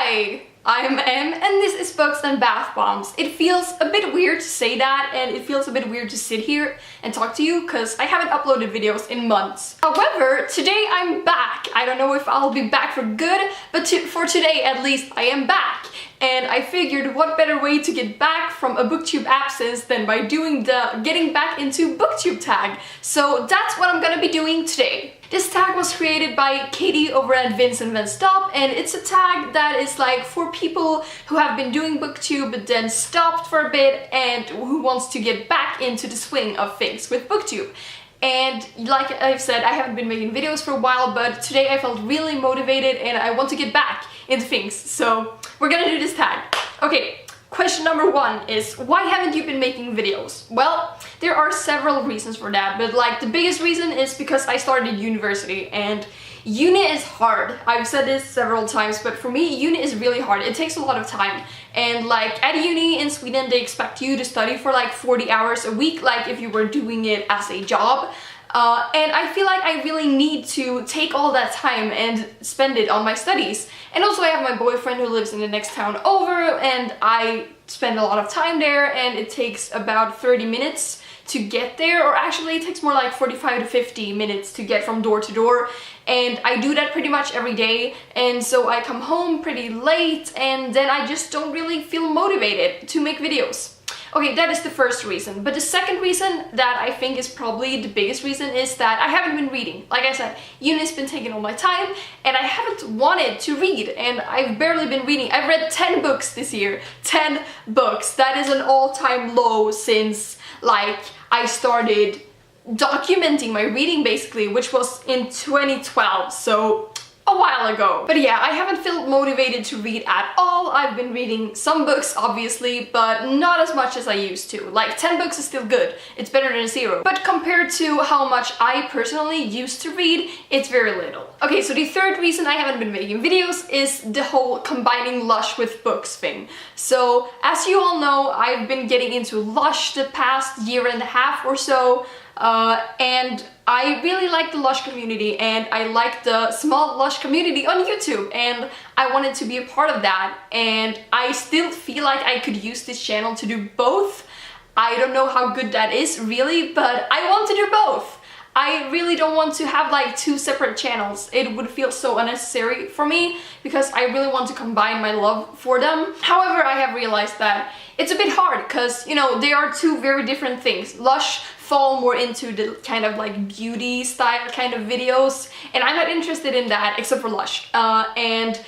Hi, I'm Em and this is Books and Bath Bombs. It feels a bit weird to say that and it feels a bit weird to sit here and talk to you because I haven't uploaded videos in months. However, today I'm back. I don't know if I'll be back for good, but for today at least I am back. And I figured what better way to get back from a BookTube absence than by doing the getting back into BookTube-tag. So that's what I'm gonna be doing today. This tag was created by Katie over at Vincent Van Stop, and it's a tag that is like for people who have been doing BookTube but then stopped for a bit and who wants to get back into the swing of things with BookTube. And like I've said, I haven't been making videos for a while, but today I felt really motivated and I want to get back into things. So we're gonna do this tag. Okay, question number one is, why haven't you been making videos? Well, there are several reasons for that, but like the biggest reason is because I started university and uni is hard. I've said this several times, but for me, uni is really hard. It takes a lot of time. And like at uni in Sweden, they expect you to study for like 40 hours a week, like if you were doing it as a job. And I feel like I really need to take all that time and spend it on my studies. And also I have my boyfriend who lives in the next town over and I spend a lot of time there and it takes about 30 minutes to get there, or actually it takes more like 45 to 50 minutes to get from door to door, and I do that pretty much every day, and so I come home pretty late and then I just don't really feel motivated to make videos. Okay, that is the first reason, but the second reason that I think is probably the biggest reason is that I haven't been reading. Like I said, uni's been taking all my time and I haven't wanted to read, and I've barely been reading. I've read 10 books this year. 10 books. That is an all-time low since like I started documenting my reading basically, which was in 2012, so a while ago. But yeah, I haven't felt motivated to read at all. I've been reading some books obviously, but not as much as I used to. Like 10 books is still good, it's better than 0. But compared to how much I personally used to read, it's very little. Okay, so the third reason I haven't been making videos is the whole combining Lush with books thing. So as you all know, I've been getting into Lush the past year and a half or so. And I really like the Lush community and I like the small Lush community on YouTube, and I wanted to be a part of that, and I still feel like I could use this channel to do both. I don't know how good that is really, but I want to do both. I really don't want to have like 2 separate channels. It would feel so unnecessary for me because I really want to combine my love for them. However, I have realized that it's a bit hard because, you know, they are 2 very different things. Lush fall more into the kind of like beauty style kind of videos, and I'm not interested in that except for Lush. And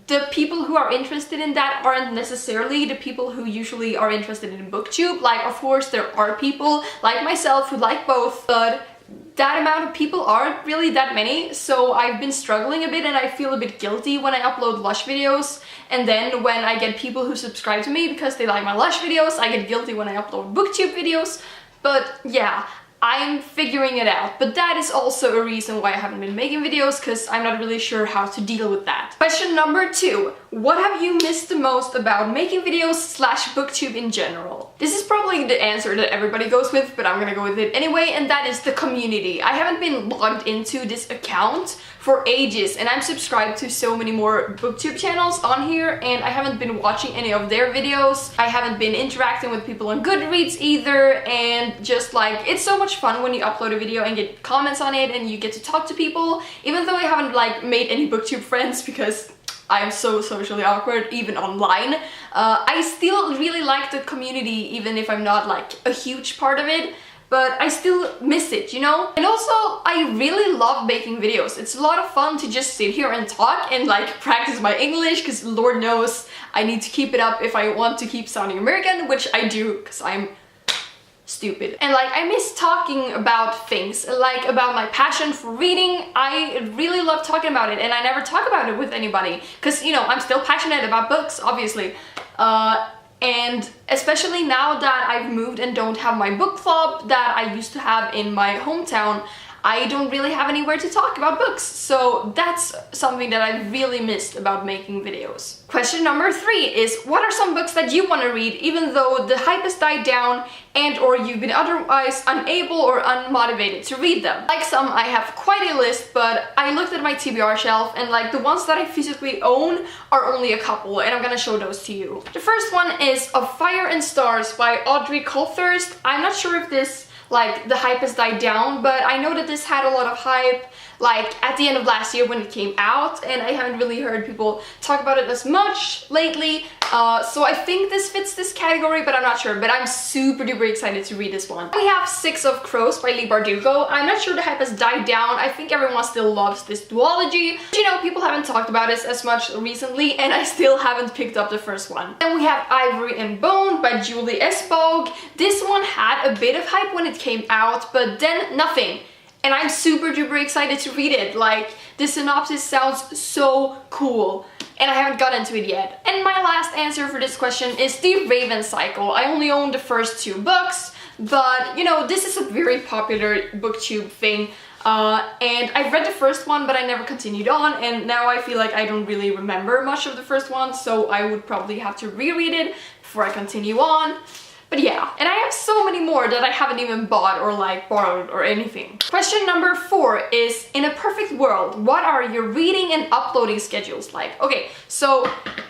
the people who are interested in that aren't necessarily the people who usually are interested in BookTube. Like, of course, there are people like myself who like both, but that amount of people aren't really that many, so I've been struggling a bit and I feel a bit guilty when I upload Lush videos, and then when I get people who subscribe to me because they like my Lush videos, I get guilty when I upload BookTube videos. But yeah, I'm figuring it out, but that is also a reason why I haven't been making videos, because I'm not really sure how to deal with that. Question number 2. What have you missed the most about making videos / BookTube in general? This is probably the answer that everybody goes with, but I'm gonna go with it anyway, and that is the community. I haven't been logged into this account for ages, and I'm subscribed to so many more BookTube channels on here, and I haven't been watching any of their videos. I haven't been interacting with people on Goodreads either, and just like, it's so much fun when you upload a video and get comments on it and you get to talk to people, even though I haven't like made any BookTube friends because I am so socially awkward even online. I still really like the community even if I'm not like a huge part of it, but I still miss it, you know? And also, I really love making videos. It's a lot of fun to just sit here and talk and like practice my English, because Lord knows I need to keep it up if I want to keep sounding American, which I do because I'm stupid. And like, I miss talking about things, like about my passion for reading. I really love talking about it, and I never talk about it with anybody because, you know, I'm still passionate about books, obviously. And especially now that I've moved and don't have my book club that I used to have in my hometown, I don't really have anywhere to talk about books, so that's something that I really missed about making videos. Question number 3 is, what are some books that you want to read even though the hype has died down and or you've been otherwise unable or unmotivated to read them? Like some, I have quite a list, but I looked at my TBR shelf and like the ones that I physically own are only a couple, and I'm gonna show those to you. The first one is Of Fire and Stars by Audrey Coulthurst. I'm not sure if this, like, the hype has died down, but I know that this had a lot of hype like at the end of last year when it came out, and I haven't really heard people talk about it as much lately, so I think this fits this category, but I'm not sure. But I'm super duper excited to read this one. We have Six of Crows by Leigh Bardugo. I'm not sure the hype has died down. I think everyone still loves this duology, but you know, people haven't talked about it as much recently, and I still haven't picked up the first one. Then we have Ivory and Bone by Julie Espog. This one had a bit of hype when it came out, but then nothing. And I'm super duper excited to read it. Like, the synopsis sounds so cool, and I haven't gotten to it yet. And my last answer for this question is The Raven Cycle. I only own the first 2 books, but you know, this is a very popular BookTube thing. And I read the first one, but I never continued on, and now I feel like I don't really remember much of the first one, so I would probably have to reread it before I continue on. But yeah, and I have so many more that I haven't even bought or like borrowed or anything. Question number 4 is, in a perfect world, what are your reading and uploading schedules like? Okay, so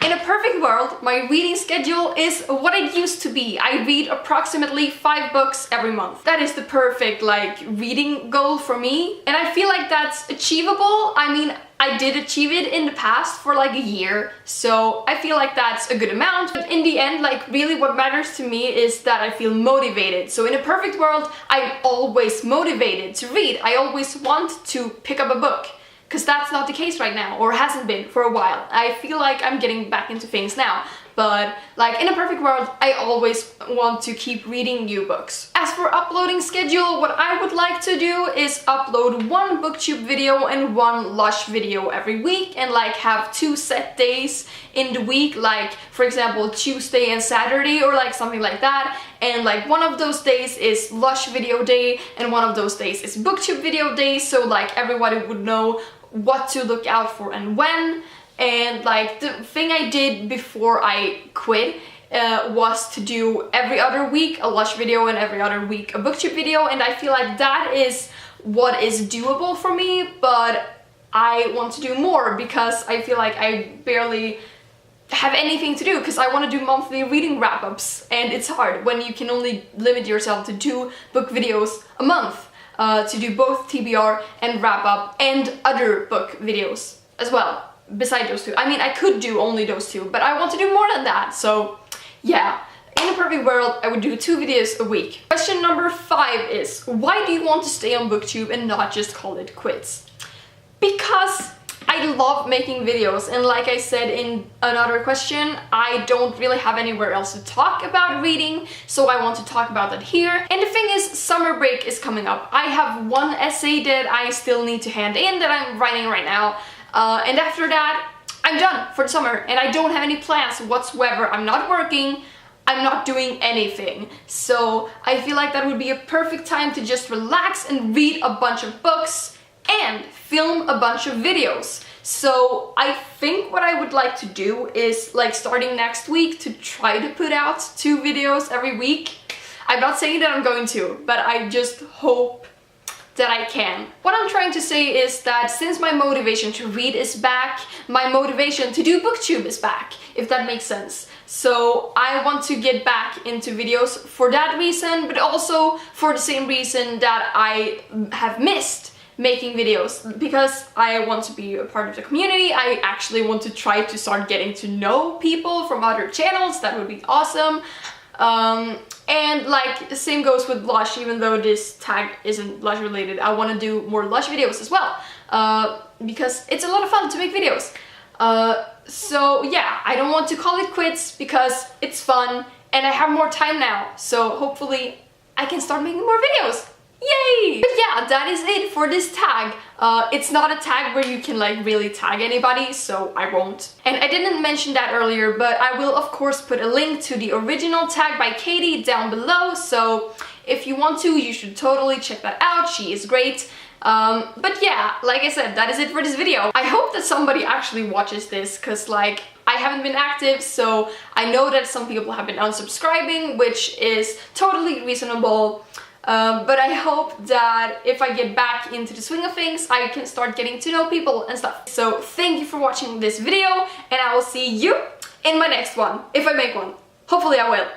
in a perfect world, my reading schedule is what it used to be. I read approximately 5 books every month. That is the perfect like reading goal for me, and I feel like that's achievable. I mean, I did achieve it in the past for like a year, so I feel like that's a good amount. But in the end, like, really what matters to me is that I feel motivated. So in a perfect world, I'm always motivated to read. I always want to pick up a book, because that's not the case right now, or hasn't been for a while. I feel like I'm getting back into things now. But like, in a perfect world, I always want to keep reading new books. As for uploading schedule, what I would like to do is upload 1 BookTube video and 1 Lush video every week, and like have 2 set days in the week, like for example Tuesday and Saturday or like something like that, and like one of those days is Lush video day and one of those days is BookTube video day, so like everybody would know what to look out for and when. And like, the thing I did before I quit was to do every other week a Lush video and every other week a BookTube video, and I feel like that is what is doable for me, but I want to do more because I feel like I barely have anything to do, because I want to do monthly reading wrap-ups, and it's hard when you can only limit yourself to 2 book videos a month, to do both TBR and wrap-up and other book videos as well. Beside those 2. I mean, I could do only those 2, but I want to do more than that, so yeah. In a perfect world, I would do 2 videos a week. Question number 5 is, why do you want to stay on BookTube and not just call it quits? Because I love making videos, and like I said in another question, I don't really have anywhere else to talk about reading, so I want to talk about that here. And the thing is, summer break is coming up. I have 1 essay that I still need to hand in that I'm writing right now. And after that, I'm done for the summer, and I don't have any plans whatsoever. I'm not working, I'm not doing anything. So I feel like that would be a perfect time to just relax and read a bunch of books and film a bunch of videos. So I think what I would like to do is, like, starting next week, to try to put out 2 videos every week. I'm not saying that I'm going to, but I just hope that I can. What I'm trying to say is that since my motivation to read is back, my motivation to do BookTube is back, if that makes sense. So I want to get back into videos for that reason, but also for the same reason that I have missed making videos, because I want to be a part of the community. I actually want to try to start getting to know people from other channels. That would be awesome. And like, the same goes with Lush. Even though this tag isn't Lush related, I want to do more Lush videos as well, because it's a lot of fun to make videos. So yeah, I don't want to call it quits because it's fun and I have more time now, so hopefully I can start making more videos. Yay! But yeah, that is it for this tag. It's not a tag where you can like really tag anybody, so I won't. And I didn't mention that earlier, but I will of course put a link to the original tag by Katie down below, so if you want to, you should totally check that out. She is great. But yeah, like I said, that is it for this video. I hope that somebody actually watches this, because like I haven't been active, so I know that some people have been unsubscribing, which is totally reasonable. But I hope that if I get back into the swing of things, I can start getting to know people and stuff. So thank you for watching this video, and I will see you in my next one, if I make one. Hopefully I will.